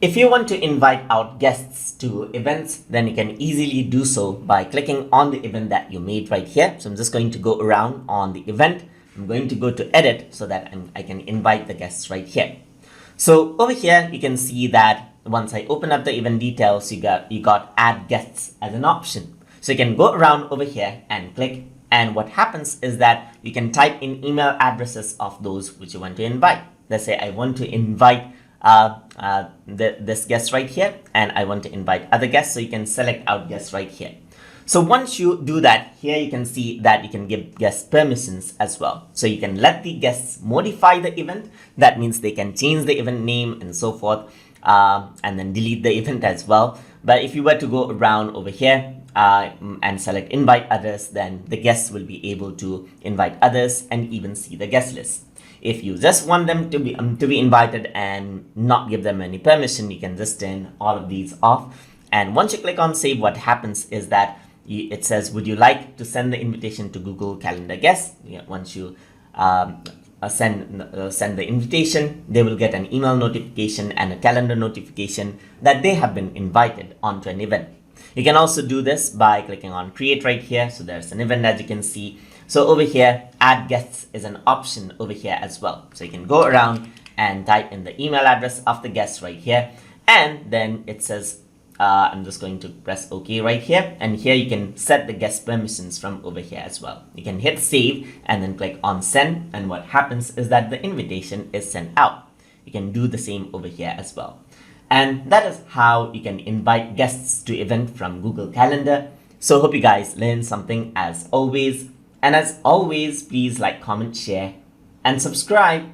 If you want to invite out guests to events, then you can easily do so by clicking on the event that you made right here. So I'm just going to go around on the event. I'm going to go to edit so that I can invite the guests right here. So over here, you can see that once I open up the event details, you got add guests as an option. So you can go around over here and click, and what happens is that you can type in email addresses of those which you want to invite. Let's say I want to invite this guest right here, and I want to invite other guests, so you can select out guests right here. So once you do that, here you can see that you can give guests permissions as well. So you can let the guests modify the event. That means they can change the event name and so forth, and then delete the event as well. But if you were to go around over here and select invite others, then the guests will be able to invite others and even see the guest list. If you just want them to be invited and not give them any permission, you can just turn all of these off. And once you click on save, what happens is that it says, would you like to send the invitation to Google Calendar guests? Once you send the invitation, they will get an email notification and a calendar notification that they have been invited onto an event. You can also do this by clicking on create right here. So there's an event, as you can see. So over here, add guests is an option over here as well. So you can go around and type in the email address of the guest right here. And then it says, I'm just going to press OK right here. And here you can set the guest permissions from over here as well. You can hit save and then click on send. And what happens is that the invitation is sent out. You can do the same over here as well. And that is how you can invite guests to event from Google Calendar. So hope you guys learned something as always. And as always, please like, comment, share, and subscribe.